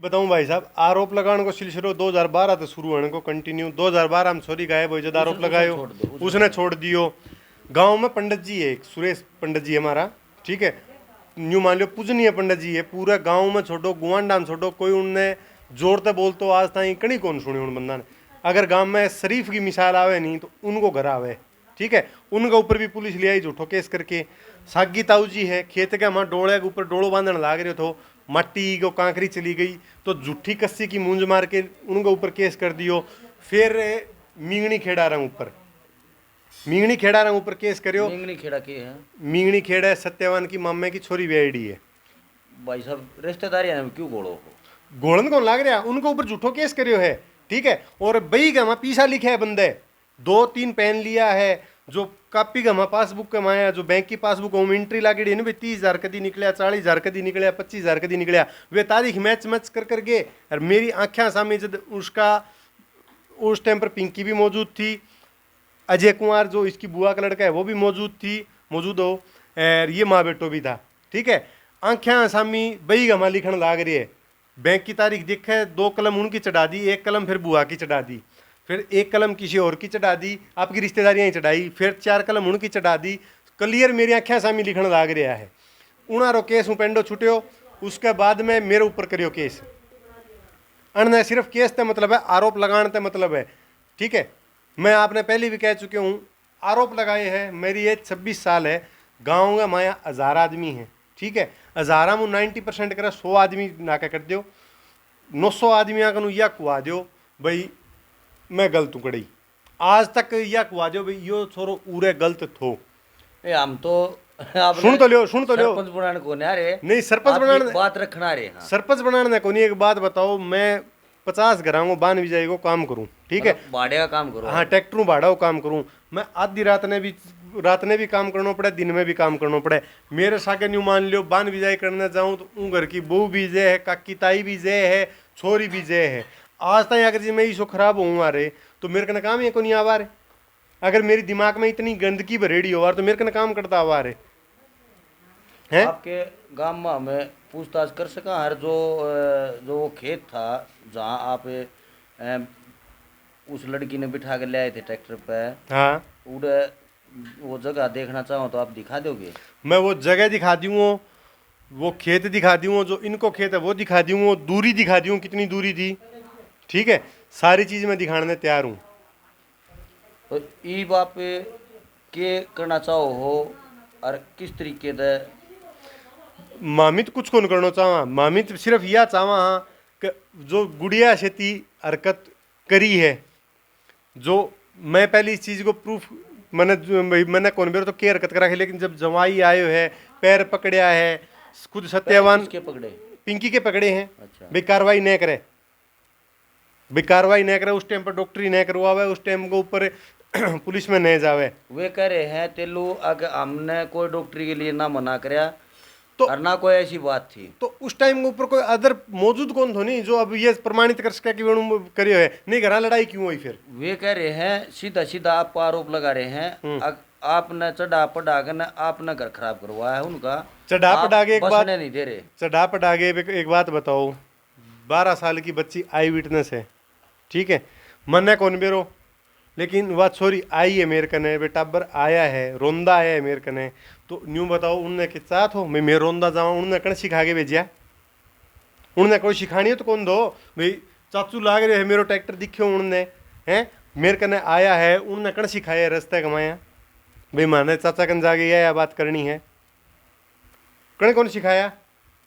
बताऊं भाई साहब, आरोप लगाने को सिलसिलो 2012 से शुरू होने को कंटिन्यू। 2012 में छोरी गायब हो जब आरोप लगायो, उसने छोड़ दियो। गांव में पंडित जी है एक, सुरेश पंडित जी हमारा, ठीक है, न्यू मान लो पूजनीय पंडित जी है। पूरा गांव में छोड़ो, गुआंडा में छोड़ो, कोई उनने जोरते बोलतो आज ताई कहीं कौन सुनी उन बंदा ने। अगर गांव में शरीफ की मिसाल आवे नहीं तो उनको घर आवे, ठीक है। उनके ऊपर भी पुलिस ले आई झूठो केस करके। सागी ताऊ जी है, खेत के वहाँ डोले के ऊपर डोलो बांधने लाग रहे थो, मट्टी को कांकरी चली गई तो झूठी कस्सी की मूंज मार के उनके ऊपर केस कर दियो। फिर मींगनी खेड़ा रंग ऊपर, मींगनी खेड़ा रंग ऊपर केस करियो। मींगनी खेड़ा के है? मींगनी खेड़ा है सत्यवान की मामे की छोरी बेड़ी है। भाई साहब रिश्तेदारी है, क्यों गोड़ो हो? गोलन कौन लाग रहा, उनके ऊपर झूठो केस करियो है, ठीक है। और बई का वहाँ पीछा लिखे है बंदे, 2-3 पेन लिया है, जो कापी का वहाँ पासबुक के माया, जो बैंक की पासबुक में एंट्री लागेड़ी है ना भाई, 30,000 कदी निकलिया, 40,000 कदी निकलिया, 25,000 कदी निकलिया, वे तारीख मैच मैच कर गए। और मेरी आंखें सामने जब उसका उस टाइम पर पिंकी भी मौजूद थी, अजय कुमार जो इसकी बुआ का लड़का है वो भी मौजूद हो, और ये माँ बेटो भी था, ठीक है। आंखें सामी बई गमा लिखण लाग रही है, बैंक की तारीख देखे, 2 कलम उनकी चढ़ा दी, 1 कलम फिर बुआ की चढ़ा दी, फिर 1 कलम किसी और की चढ़ा दी, आपकी रिश्तेदारियाँ ही चढ़ाई, फिर 4 कलम उनकी चढ़ा दी। क्लियर मेरी आंखें सामी लिखण लाग रहा है। उनारो केस पेंडो छुट्यो, उसके बाद में मेरे ऊपर करियो केस। अन सिर्फ केस ते मतलब है, आरोप लगाने ते मतलब है, ठीक है। मैं आपने पहले भी कह चुके हूँ, आरोप लगाए हैं। मेरी एज 26 साल है, गाँव का माया 1000 आदमी है, ठीक है। 1000 में 90% करे 100 आदमी नाका कर दो, 900 आदमी आकर या कुआ दो भाई मैं गलत उकड़ी। आज तक या कुआ दो भाई यो छोरो उरे गलत थो। ए हम तो सुन तो लियो सरपंच बनाने को नहीं, सरपंच बनाने बात रखना रे। हाँ। सरपंच बनाने को नहीं। एक बात बताओ, मैं 50 घरों को बान विजय को काम करूं, ठीक है, भाड़े का काम करूं। हाँ, ट्रैक्टरों भाड़ा को काम करूं। मैं आधी रात ने भी काम करना पड़े, दिन में भी काम करना पड़े। मेरे साके न्यू मान लियो बान विजय करने जाऊं तो उन घर की बहू भी जय है, काकी ताई भी जय है, छोरी भी जय है। आज तक अगर जी मैं इसो खराब हूँ आ रहे तो मेरे कने काम ही को नहीं आवा रहे। अगर मेरी दिमाग में इतनी गंदगी भरेड़ी हो तो मेरे कने काम करता आवा रहे हैं। आपके गांव में हमें पूछताछ कर सका हर जो वो खेत था जहाँ आप उस लड़की ने बिठा के ले आए थे ट्रैक्टर पे, हाँ, उड़े वो जगह देखना चाहो तो आप दिखा दोगे? मैं वो जगह दिखा दूँ, वो खेत दिखा दूँ, जो इनको खेत है वो दिखा दूँ, दूरी दिखा दूँ कितनी दूरी थी, ठीक है। सारी चीज़ मैं दिखाने तैयार हूँ। तो ई बाप के करना चाहो हो और किस तरीके से? मामित कुछ कौन करना चाहवा, मामित सिर्फ यह चाहवा हाँ कि जो गुड़िया शेती हरकत करी है, जो मैं पहले इस चीज़ को प्रूफ मैंने कौन बेरो तो के हरकत करा है, लेकिन जब जवाई आयो है, पैर पकड़या है, खुद सत्यवान के पकड़े, पिंकी के पकड़े हैं। अच्छा। भाई कार्रवाई न करे, भाई कार्रवाई न करे, उस टाइम पर डॉक्टरी न करवावे, उस टाइम के ऊपर पुलिस में नहीं जावे। वे कह रहे हैं तेलू अगर हमने कोई डॉक्टरी के लिए ना मना कराया तो और ना कोई ऐसी बात थी, तो उस टाइम के ऊपर कोई अदर मौजूद कौन थो नहीं जो अब ये प्रमाणित कर सके कि वो करियो है नहीं, घर लड़ाई क्यों हुई फिर? वे कह रहे हैं सीधा सीधा आपको आरोप लगा रहे हैं आपने चढ़ा पढ़ा कर आपने घर खराब करवाया है उनका। चढ़ा पढ़ा के एक बात नहीं दे रहे, चढ़ा पढ़ा के एक बात बताओ, 12 साल की बच्ची आई विटनेस है, ठीक है, मन्ने कौन बेरो, लेकिन वह छोरी आई है मेरे कने, बेटाबर आया है, रोंदा आया है मेरे कने, तो न्यू बताओ उनने कि चाह हो मैं रोंदा जाऊँ, उनने कण सिखा के भेजा, उनने कोई सिखानी है तो कौन दो भाई। चाचू लाग रहे है, मेरो ट्रैक्टर दिखो उनने हैं मेरे कने आया है, उनने कण सिखाया रास्ते कमाया भाई, माने चाचा कन जाके यह बात करनी है, कण कौन सिखाया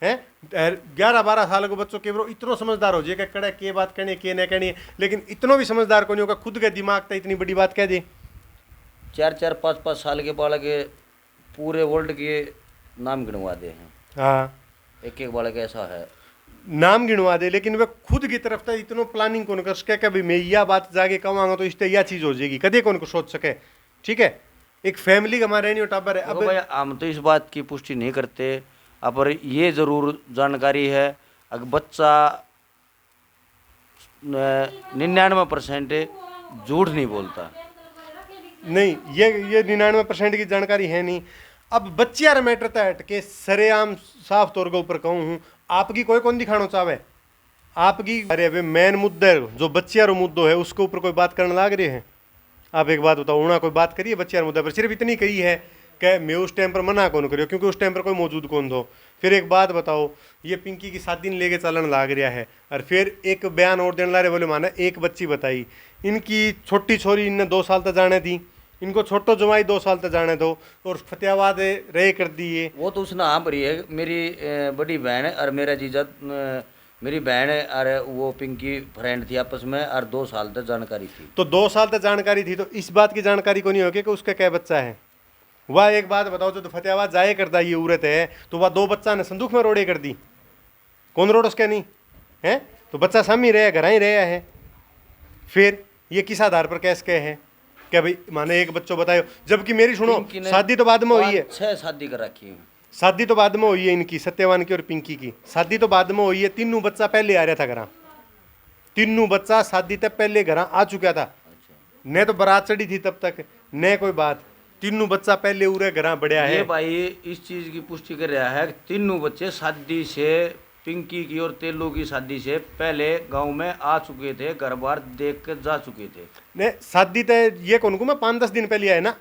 है? 11-12 साल को बच्चों के इतना समझदार हो जाए कि कड़े के बात कहनी के न कहनी है, लेकिन इतना भी समझदार को नहीं होगा, खुद के दिमाग तक इतनी बड़ी बात कह दे। 4-4, 5-5 साल के बालक पूरे वर्ल्ड के नाम गिनवा दे हैं। हाँ, एक बालक ऐसा है नाम गिनवा दे, लेकिन वे खुद की तरफ तक इतना प्लानिंग कौन कर सके कि मैं यह बात जाके कहूँगा तो इससे यह चीज़ हो जाएगी, कदे कौन को सोच सके, ठीक है। एक फैमिली का हमारे नहीं टाबर है। अब हम तो इस बात की पुष्टि नहीं करते, पर ये जरूर जानकारी है अगर बच्चा 99% झूठ नहीं बोलता। नहीं, ये 99% की जानकारी है नहीं। अब बच्चियार मैटर तक हट के सरेआम साफ तौर के ऊपर कहूँ हूँ, आपकी कोई कौन दिखाना चाहे आपकी अरे वे मेन मुद्दे जो बच्चियां रो मुद्दो है उसके ऊपर कोई बात करने लाग रहे हैं। आप एक बात बताओ, उन्हें कोई बात करिए बच्चियां मुद्दे पर, सिर्फ इतनी कही है कि मैं उस टाइम पर मना कौन करियो क्योंकि उस टाइम पर कोई मौजूद कौन दो। फिर एक बात बताओ, ये पिंकी की शादी ने लेके चलन लाग रहा है, और फिर एक बयान और देने ला रहे, बोले माना एक बच्ची बताई, इनकी छोटी छोरी इनने 2 साल तक जाने दी, इनको छोटो जमाई 2 साल तक जाने दो, और फतेहाबाद रहे कर दिए। वो तो उसने हाँ भरी है, मेरी बड़ी बहन है और मेरा जीजा, मेरी बहन है और वो पिंकी फ्रेंड थी आपस में, और 2 साल तक जानकारी थी। तो 2 साल तक जानकारी थी, तो इस बात की जानकारी को नहीं होगी कि उसका क्या बच्चा है। वह एक बात बताओ, जो तो फतेहाबाद जाए करता ये उरत है, तो वह 2 बच्चा ने संदूक में रोड़े कर दी, कौन रोड उसके नहीं है, तो बच्चा सामी रहे, घर ही रहा है। फिर ये किस आधार पर कैस के है क्या भाई माने एक बच्चों बतायो, जबकि मेरी सुनो शादी तो बाद में हुई है, 6 शादी कर रखी है। शादी तो बाद में हुई है इनकी, सत्यवान की और पिंकी की शादी तो बाद में हुई है। तीनों बच्चा पहले आ रहा था घर, तीनों बच्चा शादी तक पहले घर आ चुका था, न तो बारात चढ़ी थी तब तक, न कोई बात, तीनों बच्चा पहले उरे घर बढ़िया है। ये भाई इस चीज की पुष्टि कर रहा है कि तीनों बच्चे शादी से, पिंकी की और तेलू की शादी से पहले गांव में आ चुके थे, घर बार देख के जा चुके थे। ने शादी तय ये कौन को मैं 5-10 दिन पहले आया ना,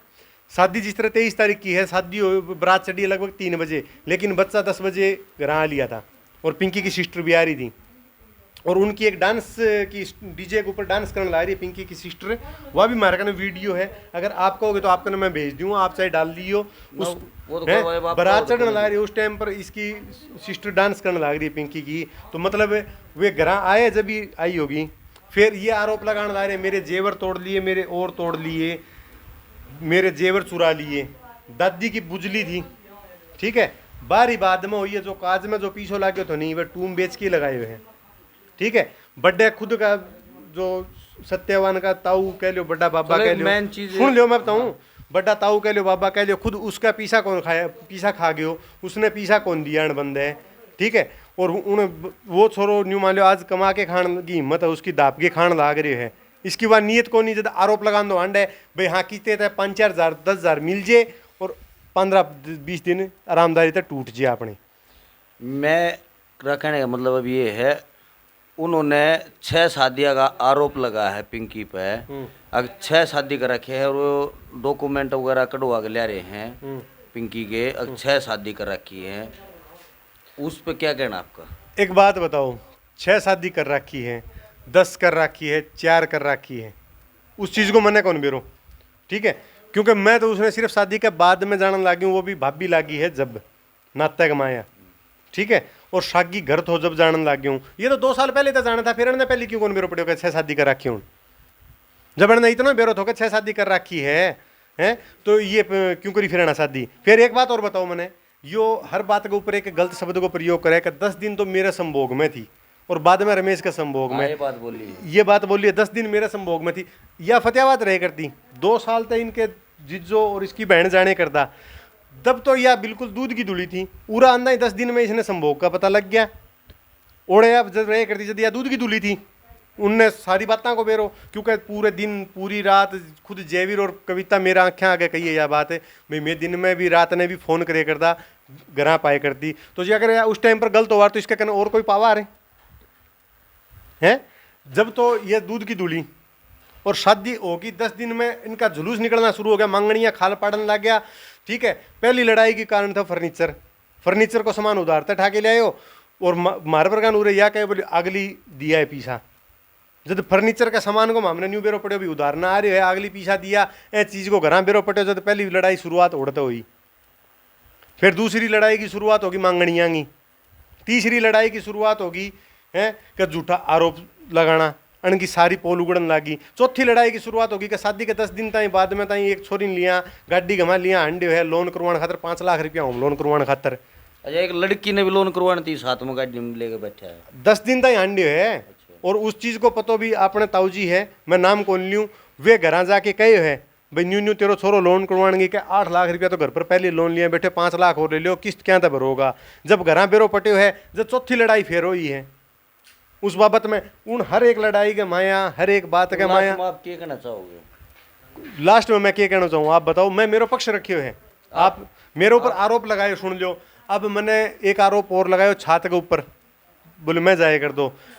शादी जिस तरह 23 तारीख की है, शादी बारात चढ़ी लगभग 3 बजे, लेकिन बच्चा 10 बजे घर आ लिया था, और पिंकी की सिस्टर भी आ रही थी, और उनकी एक डांस की डीजे के ऊपर डांस करने ला रही है पिंकी की सिस्टर, वह भी हमारे का वीडियो है, अगर आप कहोगे तो आपका मैं भेज दूँ, आप चाहे डाल दियो। उस बारात चढ़ने ला रही है, उस टाइम पर इसकी सिस्टर डांस करने लग रही है पिंकी की, तो मतलब वे घर आए जब भी आई होगी। फिर ये आरोप लगाने ला रहे मेरे जेवर तोड़ लिए, मेरे और तोड़ लिए, मेरे जेवर चुरा लिए, दादी की बुजली थी, ठीक है, बारी बाद में हुई है, जो काज में जो पीछे लागे तो नहीं, वे टूम बेच के लगाए हुए हैं, ठीक है। बड्डे खुद का जो सत्यवान का ताऊ कह लो, बड्डा बाबा कह लो, सुन लो मैं बताऊं, बड्डा ताऊ कह लो, बाबा कह लो, खुद उसका पीछा कौन खाया, पीछा खा गयो, उसने पीछा कौन दिया बंद है, ठीक है। और उन्हें वो छोरो न्यू मान लो आज कमा के खान की हिम्मत है उसकी, दाप के खान लाग रही है, इसकी बात नीयत को नहीं, जब आरोप लगा दो अंडे भाई हाँ कितने थे 5-4 हज़ार 10 हज़ार मिल जाए, और 15-20 दिन आरामदारी तक टूट जाए अपने। मैं रखने का मतलब अब ये है, उन्होंने 6 शादियां का आरोप लगा है पिंकी पे, अगर 6 शादी कर रखे हैं और वो डॉक्यूमेंट वगैरह कढ़वा के ले रहे हैं पिंकी के, अगर 6 शादी कर रखी है, उस पे क्या कहना आपका? एक बात बताओ, 6 शादी कर रखी है, 10 कर रखी है, 4 कर रखी है, उस चीज़ को मैंने कौन बेरो, ठीक है, क्योंकि मैं तो उसने सिर्फ शादी के बाद में जानने लगी हूँ, वो भी भाभी लागी है जब नाते कमाया, ठीक है, और शागी घर तो जब जानने लग गया हूँ, ये तो 2 साल पहले तो जाना था, फिर इन्होंने पहले क्यों कौन बेरो पड़े 6 शादी कर रखी हूँ, जब इन्होंने इतना बेरो हो 6 शादी कर रखी है तो ये क्यों करी फिर शादी। फिर एक बात और बताओ मैंने, यो हर बात के ऊपर एक गलत शब्द को प्रयोग करे कि 10 दिन तो मेरे संभोग में थी और बाद में रमेश के संभोग में, ये बात बोली है 10 दिन मेरे संभोग में थी, या फतेहाबाद रह करती, 2 साल तक इनके जिज्जो और इसकी बहन जाने करता, तब तो यह बिल्कुल दूध की धुली थी, पूरा अंदा ही 10 दिन में इसने संभोग का पता लग गया, ओढ़े अब जब रह करती जब यह दूध की धुली थी, उनने सारी बातों को बेरो, क्योंकि पूरे दिन पूरी रात खुद जयवीर और कविता मेरा आँखें आगे कही है यह बात है भाई, मैं दिन में भी रात ने भी फ़ोन करे करता, घर पाए करती, तो ये अगर उस टाइम पर गलत हुआ तो इसका कहना और कोई पावा रहे हैं। जब तो ये दूध की धुली और शादी होगी 10 दिन में इनका जुलूस निकलना शुरू हो गया, मांगणियाँ खाल पाड़न लग गया, ठीक है। पहली लड़ाई के कारण था फर्नीचर को सामान उधार तक ठाके ले आयो, और मार पर कान उरे या कहे बोले अगली दिया है पीछा, जब फर्नीचर का सामान को हमने न्यू बेरो पड़े भी उधार ना आ रही है, अगली पीछा दिया ए चीज़ को घर बेरो पटे, जब पहली लड़ाई शुरुआत उड़ते हुई, फिर दूसरी लड़ाई की शुरुआत होगी मांगणियाँ की, तीसरी लड़ाई की शुरुआत होगी है कि झूठा आरोप लगाना, अनकी सारी पोल उगड़न लगी, चौथी लड़ाई की शुरुआत होगी कि शादी के 10 दिन ताई बाद में ताई एक छोरी लिया, गाड़ी घमा लिया, हंडे है लोन करवाने खातर 5 लाख रुपया होम लोन करवाने खातर, अच्छा एक लड़की ने भी लोन करवानी थी, साथ में गाड़ी में लेके बैठा है, 10 दिन ताई हंडे है, और उस चीज़ को पतो भी अपने ताऊजी है, मैं नाम कौन लूँ, वे घर जाके कहे है भाई न्यू तेरो छोरो लोन करवाएंगे क्या, 8 लाख रुपया तो घर पर पहले लोन लिया बैठे, 5 लाख और ले लो, किस्त क्या तब भरोगा, जब घर बेरो पटे है, जब चौथी लड़ाई फेर हुई है उस बाबत में, उन हर एक लड़ाई के माया, हर एक बात के माया, आप क्या कहना चाहोगे लास्ट में मैं क्या कहना चाहूँ, आप बताओ, मैं मेरा पक्ष रखे हुए है, आप मेरे ऊपर आरोप लगाए, सुन लो, अब मैंने एक आरोप और लगाया छात्र के ऊपर, बोले मैं जाया कर दो,